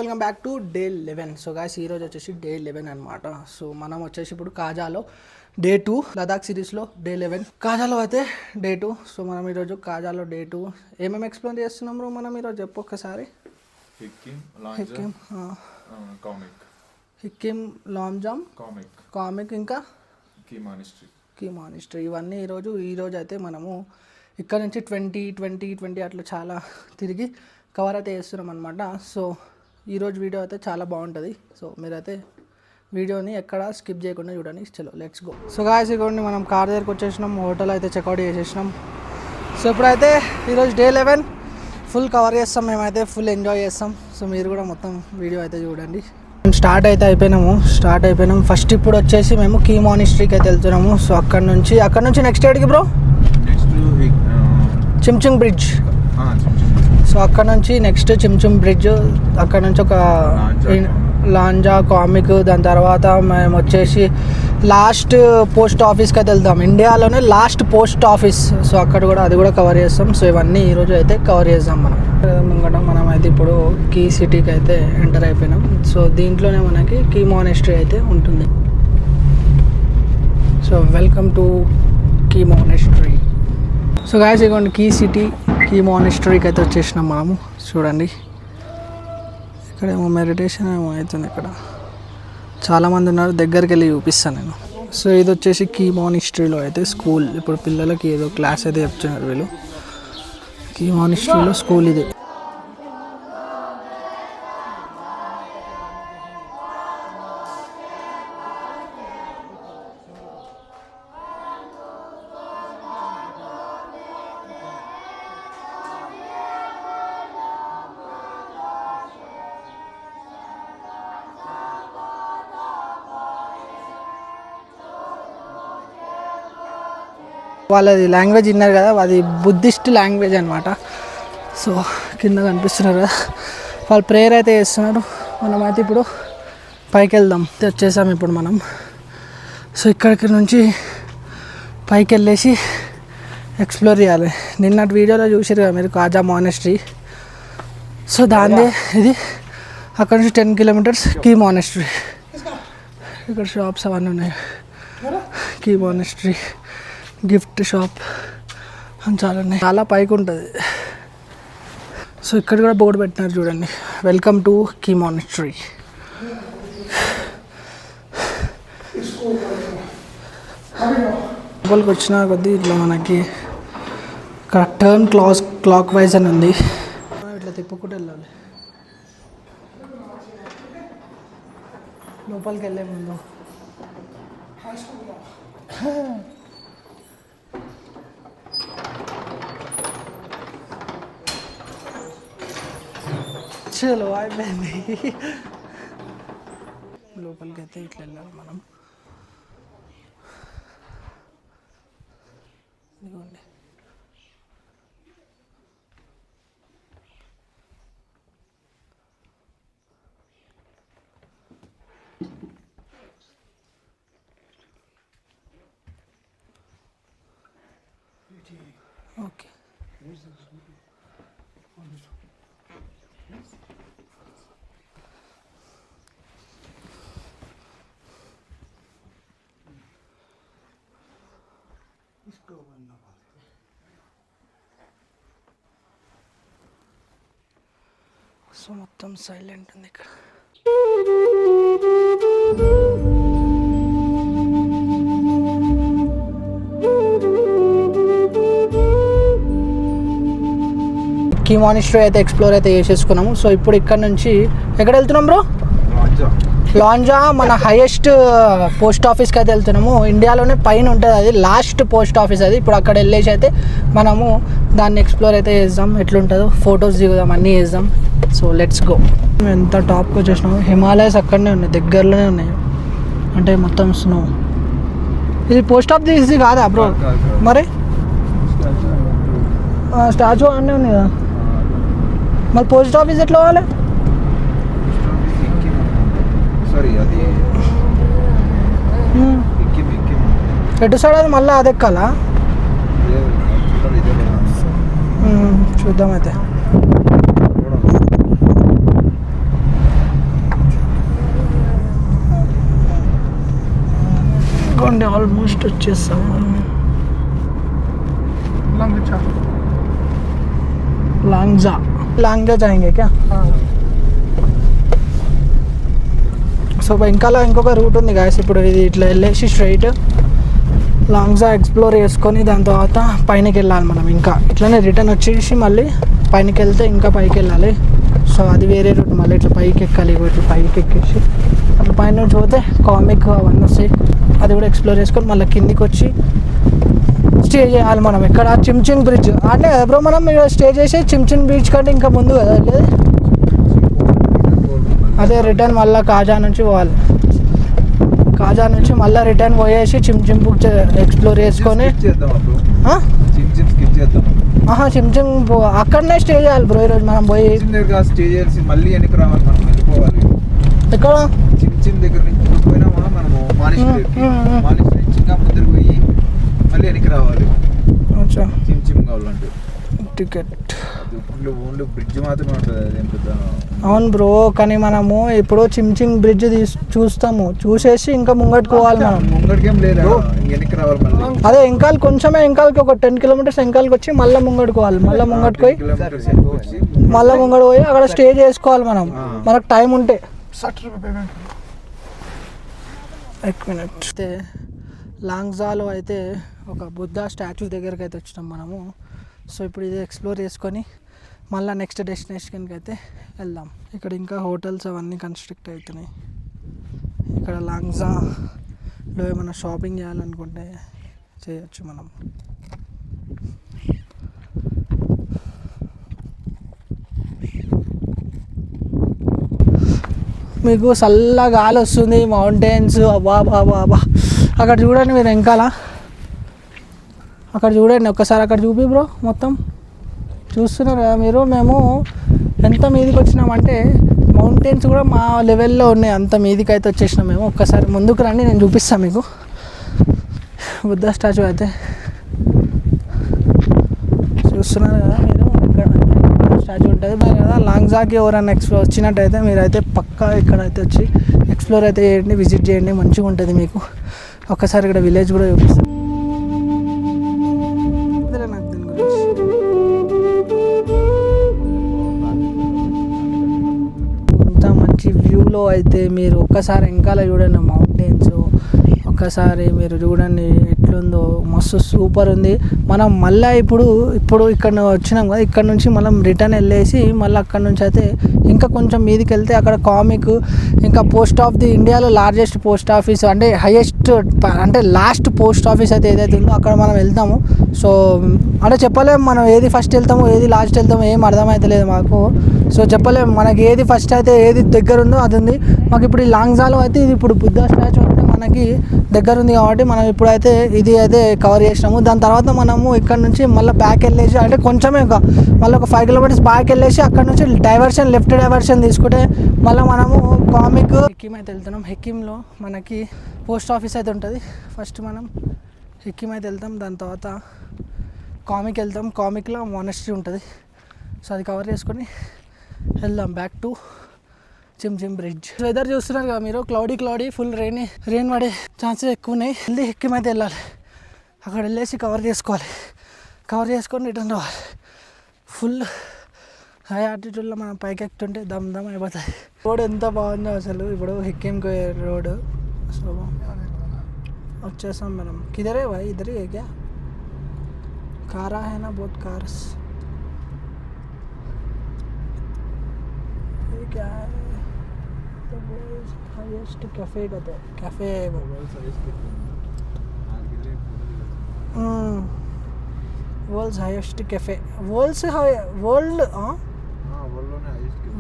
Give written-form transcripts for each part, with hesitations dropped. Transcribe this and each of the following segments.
Welcome back to day 11. So guys ఈరోజు వచ్చేసి day 11 అనమాట. సో మనం వచ్చేసి ఇప్పుడు కాజాలో డే 2, లదాఖ్ సిరీస్లో డే 11, కాజాలో అయితే డే 2. సో మనం ఈరోజు కాజాలో డే 2 ఏమేమి ఎక్స్ప్లోర్ చేస్తున్నాం బ్రో మనం ఈరోజు చెప్పు ఒక్కసారి. హిక్కిం, లాంజామ్, కామిక్ ఇంకా కీ మానిస్ట్రీ ఇవన్నీ ఈరోజు అయితే మనము ఇక్కడ నుంచి 20 అట్లా చాలా తిరిగి కవర్ అయితే చేస్తున్నాం అనమాట. సో ఈరోజు వీడియో అయితే చాలా బాగుంటుంది. సో మీరైతే వీడియోని ఎక్కడ స్కిప్ చేయకుండా చూడండి. చలో లెట్స్ గో. సో గాయ్స్ ఇదిగోండి మనం కార్ దగ్గరికి వచ్చేసినాం, హోటల్ అయితే చెక్అవుట్ చేసేసినాం. సో ఇప్పుడైతే ఈరోజు డే 11 ఫుల్ కవర్ చేస్తాం, మేమైతే ఫుల్ ఎంజాయ్ చేస్తాం. సో మీరు కూడా మొత్తం వీడియో అయితే చూడండి. మేము స్టార్ట్ అయిపోయినాం. ఫస్ట్ ఇప్పుడు వచ్చేసి మేము కీ మానిస్ట్రీకి అయితే వెళ్తున్నాము. సో అక్కడ నుంచి నెక్స్ట్ ఏడికి బ్రో? చిమ్చింగ్ బ్రిడ్జ్. సో అక్కడ నుంచి నెక్స్ట్ చిమ్చిమ్ బ్రిడ్జ్, అక్కడ నుంచి ఒక లాంజా, కామిక్, దాని తర్వాత మేము వచ్చేసి లాస్ట్ పోస్ట్ ఆఫీస్కి అయితే వెళ్తాం, ఇండియాలోనే లాస్ట్ పోస్ట్ ఆఫీస్. సో అక్కడ కూడా అది కూడా కవర్ చేస్తాం. సో ఇవన్నీ ఈరోజు అయితే కవర్ చేస్తాం మనం అయితే ఇప్పుడు కీ సిటీకి అయితే ఎంటర్ అయిపోయినాం. సో దీంట్లోనే మనకి కీ మానిస్ట్రీ అయితే ఉంటుంది. So welcome to Key monastery. So guys ఇదిగోండి కీ సిటీ, కీ మానిస్ట్రీకి అయితే వచ్చేసినాం మనము. చూడండి ఇక్కడేమో మెడిటేషన్ ఏమో అవుతుంది, ఇక్కడ చాలామంది ఉన్నారు, దగ్గరికి వెళ్ళి చూపిస్తాను నేను. సో ఇది వచ్చేసి కీ మానిస్ట్రీలో అయితే స్కూల్. ఇప్పుడు పిల్లలకి ఏదో క్లాస్ అయితే చెప్తున్నారు వీళ్ళు. కీ మానిస్ట్రీలో స్కూల్ ఇది. వాళ్ళది లాంగ్వేజ్ విన్నారు కదా, అది బుద్ధిస్ట్ లాంగ్వేజ్ అనమాట. సో కింద కనిపిస్తున్నారు కదా, వాళ్ళు ప్రేయర్ అయితే చేస్తున్నారు. మనమైతే ఇప్పుడు పైకి వెళ్దాం. వచ్చేసాం ఇప్పుడు మనం. సో ఇక్కడికి నుంచి పైకి వెళ్ళేసి ఎక్స్ప్లోర్ చేయాలి. నిన్నటి వీడియోలో చూసారు కదా మీరు కాజా మానిస్ట్రీ. సో దాందే ఇది. అక్కడ నుంచి 10 కిలోమీటర్స్ కీ మానిస్ట్రీ. ఇక్కడ షాప్స్ అవన్నీ ఉన్నాయి. కీ మానిస్ట్రీ గిఫ్ట్ షాప్ అని చాలా ఉన్నాయి, చాలా పైకి ఉంటుంది. సో ఇక్కడ కూడా బోర్డు పెట్టినారు చూడండి, వెల్కమ్ టు కీ మానిస్ట్రీ. లోపలికి వచ్చిన కొద్దీ ఇట్లా మనకి ఇక్కడ టర్న్ క్లాక్ వైజ్ అని ఉంది, ఇట్లా తిప్పుకుంటూ వెళ్ళాలి. లోపలికి వెళ్ళే ముందు చలో అయిపోయింది. లోపలికి అయితే ఇట్లా వెళ్ళాలి మనం. ఇదిగోండి ఓకే. సో మొత్తం సైలెంట్ ఉంది ఇక్కడ. కీ మానిస్ట్రీ అయితే ఎక్స్ప్లోర్ అయితే చేసేసుకున్నాము. సో ఇప్పుడు ఇక్కడ నుంచి ఎక్కడ వెళ్తున్నాం బ్రో? లాంజా, మన హైయెస్ట్ పోస్ట్ ఆఫీస్కి అయితే వెళ్తున్నాము. ఇండియాలోనే పైన ఉంటుంది, అది లాస్ట్ పోస్ట్ ఆఫీస్ అది. ఇప్పుడు అక్కడ వెళ్ళేసి అయితే మనము దాన్ని ఎక్స్ప్లోర్ అయితే చేద్దాం, ఎట్లుంటుందో ఫొటోస్ దిగుదాం, అన్నీ చేద్దాం. So let's go. ఎంత టాప్కి వచ్చేసినాము, హిమాలయస్ అక్కడనే ఉన్నాయి, దగ్గరలోనే ఉన్నాయి, అంటే మొత్తం స్నో. ఇది పోస్ట్ ఆఫీస్ కాదా బ్రో? మరి స్టాచ్యూ అన్నీ ఉంది కదా, మరి పోస్ట్ ఆఫీస్ ఎట్లా పోవాలి? ఎటు సైడ్ అది మళ్ళీ అది ఎక్కాలా? చూద్దాం అయితే. ఇదిగోండి ఆల్మోస్ట్ వచ్చేస్తాం మనం. లాంగ్జా జాయింగే క్యా? సో వెనకాల ఇంకొక రూట్ ఉంది గాయస్. ఇప్పుడు ఇది ఇట్లా వెళ్ళేసి స్ట్రైట్ లాంగ్జా ఎక్స్ప్లోర్ చేసుకొని దాని తర్వాత పైనకి వెళ్ళాలి మనం. ఇంకా ఇట్లనే రిటర్న్ వచ్చేసి మళ్ళీ పైనకి వెళ్తే ఇంకా పైకి వెళ్ళాలి. సో అది వేరే రూట్. మళ్ళీ ఇట్లా పైకి ఎక్కాలి. ఇట్లా పైకి ఎక్కేసి అట్లా పైన నుంచి పోతే కామిక్ అవన్నీ వస్తాయి. అది కూడా ఎక్స్ప్లోర్ చేసుకొని మళ్ళీ కిందికి వచ్చి స్టే చేయాలి మనం. ఇక్కడ చిమ్చింగ్ బ్రిడ్జ్ అంటే బ్రో మనం ఇక్కడ స్టే చేసి చిమ్చింగ్ బ్రిడ్జ్ కంటే ఇంకా ముందు కదా లేదు. అదే రిటర్న్ మళ్ళీ కాజా నుంచి పోవాలి. కాజా నుంచి మళ్ళీ రిటర్న్ పోయేసి చిమ్చింగ్ బుక్ ఎక్స్ప్లోర్ చేసుకొని చిమ్చింగ్ అక్కడనే స్టే చేయాలి బ్రో. ఈరోజు మనం పోయి స్టే చేయాల్సి మళ్ళీ వెనక్కి రావాలి. మనం వెళ్ళిపోవాలి. ఎక్కడ చిమ్చిమ్ దగ్గర నుంచి పోయినామా మనము మానిష్ నుంచి ఇంకా ముందరికి పోయి మళ్ళీ వెనక్కి రావాలి. చిమ్చిమ్ కావాలంటే టికెట్ ఓన్లీ బ్రిడ్జ్ మాత్రమే ఉంటుంది. అదేం పెద్ద. అవును బ్రో, కానీ మనము ఇప్పుడు చిమ్చింగ్ బ్రిడ్జ్ చూస్తాము, చూసేసి ఇంకా ముంగట్టుకు పోవాలి. మనం ముంగడికేం లేదు, వెనక్కి రావాలి మళ్ళీ. అదే ఇంకా కొంచెమే, ఇంకాకి ఒక 10 కిలోమీటర్స్ ఇంకాకి వచ్చి మళ్ళీ ముంగట్టుకోవాలి. మళ్ళీ ముంగట్టుకు పోయి మళ్ళీ ముంగడు పోయి అక్కడ స్టే చేసుకోవాలి మనం, మనకు టైం ఉంటే. 1 మినిట్ అయితే లాంగ్జాలో అయితే ఒక బుద్ధ స్టాచ్యూ దగ్గరికి అయితే వచ్చినాం మనము. సో ఇప్పుడు ఇది ఎక్స్ప్లోర్ చేసుకొని మళ్ళీ నెక్స్ట్ డెస్టినేషన్కి అయితే వెళ్దాం. ఇక్కడ ఇంకా హోటల్స్ అవన్నీ కన్స్ట్రక్ట్ అవుతున్నాయి. ఇక్కడ లాంగ్జాలో ఏమైనా షాపింగ్ చేయాలనుకుంటే చేయొచ్చు మనం. మీకు చల్ల గాలి వస్తుంది, మౌంటైన్స్. అబ్బా బాబా అబ్బా, అక్కడ చూడండి మీరు వెనకాల, అక్కడ చూడండి ఒక్కసారి. అక్కడ చూపి బ్రో, మొత్తం చూస్తున్నారు కదా మీరు. మేము ఎంత మీదికి వచ్చినామంటే మౌంటైన్స్ కూడా మా లెవెల్లో ఉన్నాయి, అంత మీదికి అయితే వచ్చేసినాం మేము. ఒక్కసారి ముందుకు రండి, నేను చూపిస్తాను మీకు. బుద్ధ స్టాచ్యూ అయితే చూస్తున్నారు కదా మీరు. ఇక్కడ స్టాచ్యూ ఉంటుంది కదా. లాంగ్జాకి ఎవరైనా ఎక్స్ప్లోర్ వచ్చినట్టయితే మీరైతే పక్కా ఇక్కడైతే వచ్చి ఎక్స్ప్లోర్ అయితే చేయండి, విజిట్ చేయండి, మంచిగా ఉంటుంది మీకు. ఒక్కసారి ఇక్కడ విలేజ్ కూడా చూపిస్తాను. వ్యూలో అయితే మీరు ఒక్కసారి వెనకాల చూడండి మౌంటైన్స్, ఒక్కసారి మీరు చూడండి ఎట్లుందో, మస్తు సూపర్ ఉంది. మనం మళ్ళీ ఇప్పుడు ఇక్కడ వచ్చినాం కదా, ఇక్కడ నుంచి మనం రిటర్న్ వెళ్ళేసి మళ్ళీ అక్కడ నుంచి అయితే ఇంకా కొంచెం మీదికి వెళ్తే అక్కడ కామిక్, ఇంకా ఇండియాలో లార్జెస్ట్ పోస్ట్ ఆఫీస్ అంటే హైయెస్ట్ అంటే లాస్ట్ పోస్ట్ ఆఫీస్ అయితే ఏదైతే ఉందో అక్కడ మనం వెళ్తాము. సో అంటే చెప్పలేము మనం ఏది ఫస్ట్ వెళ్తాము ఏది లాస్ట్ వెళ్తాము, ఏం అర్థమవుతలేదు మాకు. సో చెప్పలేము మనకి ఏది ఫస్ట్ అయితే ఏది దగ్గర ఉందో అది ఉంది మాకు. ఇప్పుడు ఈ లాంగ్జాలో అయితే ఇది ఇప్పుడు బుద్ధ స్టాచ్యూ అయితే మనకి దగ్గర ఉంది కాబట్టి మనం ఇప్పుడైతే ఇది అయితే కవర్ చేసినాము. దాని తర్వాత మనము ఇక్కడ నుంచి మళ్ళీ బ్యాక్ వెళ్ళేసి అంటే కొంచెమే మళ్ళీ ఒక 5 కిలోమీటర్స్ బ్యాక్ వెళ్ళేసి అక్కడ నుంచి లెఫ్ట్ డైవర్షన్ తీసుకుంటే మళ్ళీ మనము కామిక్ హెక్కిం అయితే వెళ్తున్నాం. హెక్కింలో మనకి పోస్ట్ ఆఫీస్ అయితే ఉంటుంది. ఫస్ట్ మనం హెక్కిం అయితే వెళ్తాం, దాని తర్వాత కామిక్ వెళ్తాం. కామిక్లో మానెస్ట్రీ ఉంటుంది. సో అది కవర్ చేసుకొని వెళ్దాం బ్యాక్ టు చిమ్చిమ్ బ్రిడ్జ్. వెదర్ చూస్తున్నారు కదా మీరు, క్లౌడీ ఫుల్ రెయిన్ పడే ఛాన్సెస్ ఎక్కువ ఉన్నాయి. వెళ్ళి హెక్కిం అయితే వెళ్ళాలి, అక్కడ వెళ్ళేసి కవర్ చేసుకొని రిటర్న్ రావాలి. ఫుల్ హై ఆల్టిట్యూడ్లో మనం పైకి ఎక్కుతుంటే దమ్ అయిపోతుంది. రోడ్ ఎంత బాగుందో అసలు. ఇప్పుడు హెక్కింకి రోడ్. సో వచ్చేసాం మనం. కిదరే భాయ్, ఇద్దరే క్యా కారా है ना, बहुत कार्स. ये क्या है, तो वर्ल्ड्स हाईएस्ट कैफे कहते हैं. कैफे है वो, world's highest cafe.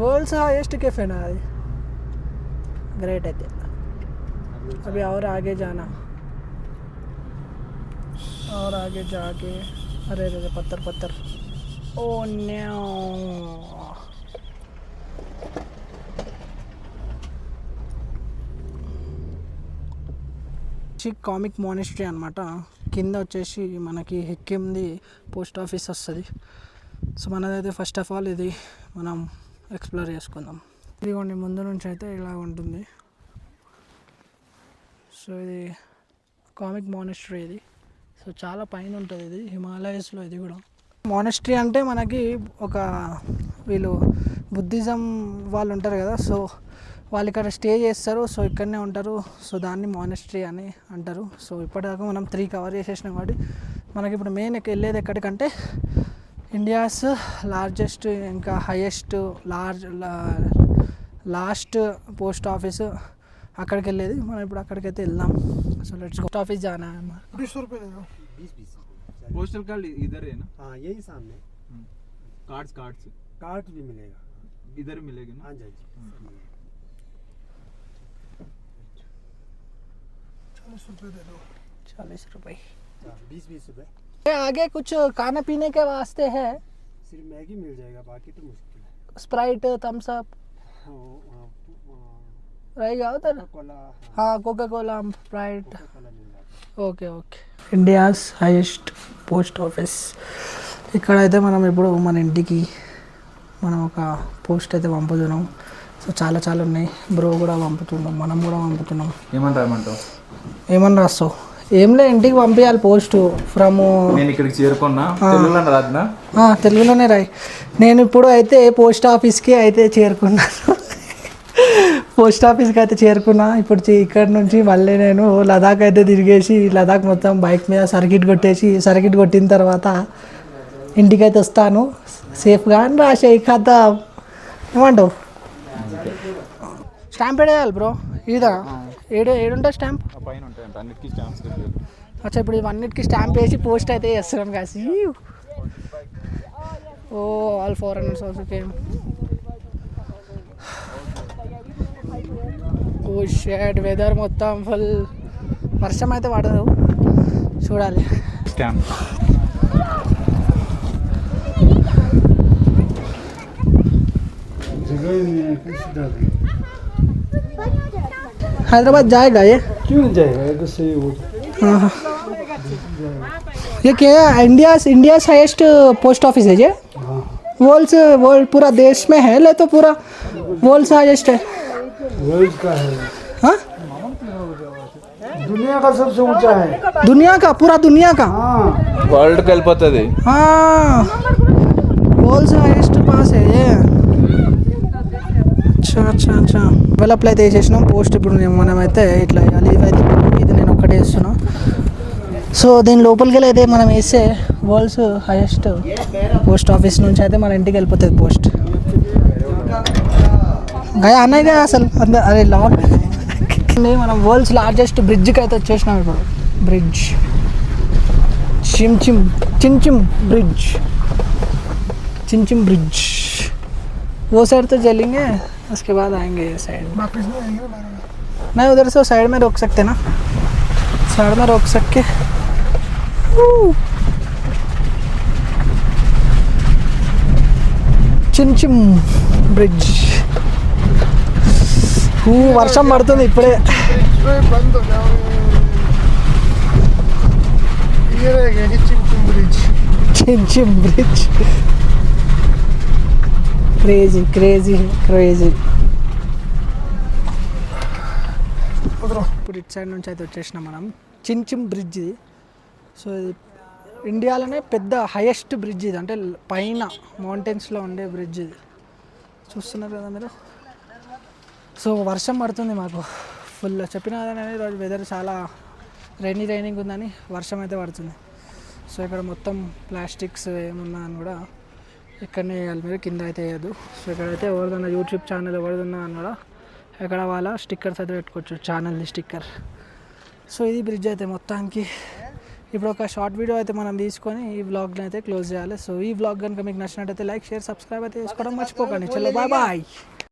World's highest cafe ना. ग्रेट है. अभी और आगे जाना, और आगे जाके अरे पत्थर. ओ नो, కామిక్ మానిస్ట్రీ అనమాట. కింద వచ్చేసి మనకి హెక్కింది పోస్ట్ ఆఫీస్ వస్తుంది. సో మనదైతే ఫస్ట్ ఆఫ్ ఆల్ ఇది మనం ఎక్స్ప్లోర్ చేసుకుందాం. ఇదిగోండి ముందు నుంచి అయితే ఇలా ఉంటుంది. సో ఇది కామిక్ మానెస్ట్రీ ఇది. సో చాలా పైన ఉంటుంది ఇది, హిమాలయస్లో ఇది కూడా. మానెస్ట్రీ అంటే మనకి ఒక వీళ్ళు బుద్ధిజం వాళ్ళు ఉంటారు కదా, సో వాళ్ళు ఇక్కడ స్టే చేస్తారు, సో ఇక్కడనే ఉంటారు. సో దాన్ని మానెస్ట్రీ అని అంటారు. సో ఇప్పటిదాకా మనం 3 కవర్ చేసేసినాం కాబట్టి మనకి ఇప్పుడు మెయిన్ వెళ్ళేది ఎక్కడికంటే ఇండియాస్ లార్జెస్ట్ ఇంకా హైయెస్ట్ లాస్ట్ పోస్ట్ ఆఫీస్ అక్కడికి వెళ్ళేది. మనం ఇప్పుడు అక్కడికైతే వెళ్దాం. సో లెట్స్ పోస్ట్ ఆఫీస్ जाना है हमारा. 20 रुपये दे दो. पोस्टल कार्ड इधर है ना? हाँ यही सामने. कार्ड्स कार्ड भी मिलेगा. इधर मिलेगा ना? हाँ जी. 40 रुपये दे दो. 40 रुपये. 20 रुपये. आगे कुछ खाने पीने के वास्ते है? सिर्फ मैगी मिल जाएगा, बाकी तो मुश्किल है. स्प्राइट थम्स अप रहेगा उधर? कोला. हाँ कोका कोला स्प्राइट. कोला मिल जाएगा. Okay okay. India's highest post office. ఇక్కడైతే మనం ఇప్పుడు మన ఇంటికి మనం ఒక పోస్ట్ అయితే పంపుతున్నాం. సో చాలా చాలా ఉన్నాయి. బ్రో కూడా పంపుతున్నాం, మనం కూడా పంపుతున్నాం. ఏమని రాస్తావు? ఏంలే, ఇంటికి పంపించాలి పోస్ట్ ఫ్రమ్. నేను ఇక్కడికి చేరుకున్నా. తెలుగులోనే రాయి. నేను ఇప్పుడు అయితే పోస్ట్ ఆఫీస్కి అయితే చేరుకున్నాను. పోస్ట్ ఆఫీస్కి అయితే చేరుకున్నా. ఇప్పుడు ఇక్కడ నుంచి మళ్ళీ నేను లదాఖ్ అయితే తిరిగేసి లదాఖ్ మొత్తం బైక్ మీద సర్కిట్ కొట్టిన తర్వాత ఇంటికైతే వస్తాను సేఫ్గా అని రాసేయి కదా. ఏమంటావు? స్టాంప్ ఏడేయాలి బ్రో. ఇదా ఏడుంటా స్టాంప్? అచ్చా, ఇప్పుడు ఇవన్నిటికి స్టాంప్ వేసి పోస్ట్ అయితే చేస్తున్నాం కాసి. ఓ ఆల్ ఫారెనర్స్ ఆల్సో కేమ్. ఓ షెడ్, వెదర్ మొత్తం ఫుల్. వర్షం అయితే పడదు, చూడాలి. స్టాంప్ हैदराबाद जाएगा ये? क्यों नहीं जाएगा, ये तो सही हो. हाँ. ये क्या इंडिया हाईएस्ट पोस्ट ऑफिस है ये? वर्ल्ड पूरा देश में है ले तो पूरा वर्ल्ड हाईएस्ट है. वर्ल्ड का है. हाँ, दुनिया का सबसे ऊंचा है. दुनिया का, पूरा दुनिया का. हाँ వరల్డ్ కి వెళ్ళిపోతుంది. वर्ल्ड हाईएस्ट पास है ये. అచ్చా డెవలప్ అయితే వేసేసినాం పోస్ట్. ఇప్పుడు మనమైతే ఇట్లా వేయాలి. ఇది నేను ఒక్కటే వేస్తున్నా. సో దీని లోపలికి వెళ్ళి అయితే మనం వేస్తే వరల్డ్స్ హైయెస్ట్ పోస్ట్ ఆఫీస్ నుంచి అయితే మన ఇంటికి వెళ్ళిపోతుంది పోస్ట్. గయా అన్నయ్య గయా అసలు అరే లాక్. మనం వరల్డ్స్ లార్జెస్ట్ బ్రిడ్జ్కి అయితే వచ్చేసినాం ఇప్పుడు. బ్రిడ్జ్ चिमचिम ब्रिज. वो साइड तो चलेंगे, उसके बाद आएंगे ये साइड. वापस नहीं आएंगे. नहीं, उधर से साइड में रोक सकते ना, साइड में रोक सके. चिमचिम ब्रिज. వర్షం పడుతుంది ఇప్పుడే. बंद हो जाओ. ये रहेगा कि चिमचिम ब्रिज. క్రేజీ. ఇప్పుడు ఇటు సైడ్ నుంచి అయితే వచ్చేసినాం మనం. చిమ్చిమ్ బ్రిడ్జ్ ఇది. సో ఇది ఇండియాలోనే పెద్ద హైయెస్ట్ బ్రిడ్జ్ ఇది, అంటే పైన మౌంటైన్స్లో ఉండే బ్రిడ్జ్ ఇది. చూస్తున్నారు కదా మీరు. సో వర్షం పడుతుంది మాకు ఫుల్. చెప్పిన కదా నేను ఈరోజు వెదర్ చాలా రైనింగ్ ఉందని, వర్షం అయితే పడుతుంది. సో ఇక్కడ మొత్తం ప్లాస్టిక్స్ ఏమున్నా అని కూడా ఇక్కడనే వేయాలి, మీరు కింద అయితే వేయద్దు. సో ఇక్కడైతే ఎవరిదన్నా యూట్యూబ్ ఛానల్ ఎవరిదన్నా అని కూడా ఎక్కడ వాళ్ళ స్టిక్కర్స్ అయితే పెట్టుకోవచ్చు, ఛానల్ది స్టిక్కర్. సో ఇది బ్రిడ్జ్ అయితే మొత్తానికి. ఇప్పుడు ఒక షార్ట్ వీడియో అయితే మనం తీసుకొని ఈ వ్లాగ్ని అయితే క్లోజ్ చేయాలి. సో ఈ వ్లాగ్ కనుక మీకు నచ్చినట్టయితే లైక్, షేర్, సబ్స్క్రైబ్ అయితే చేసుకోవడం మర్చిపోకండి. చలో బాయ్.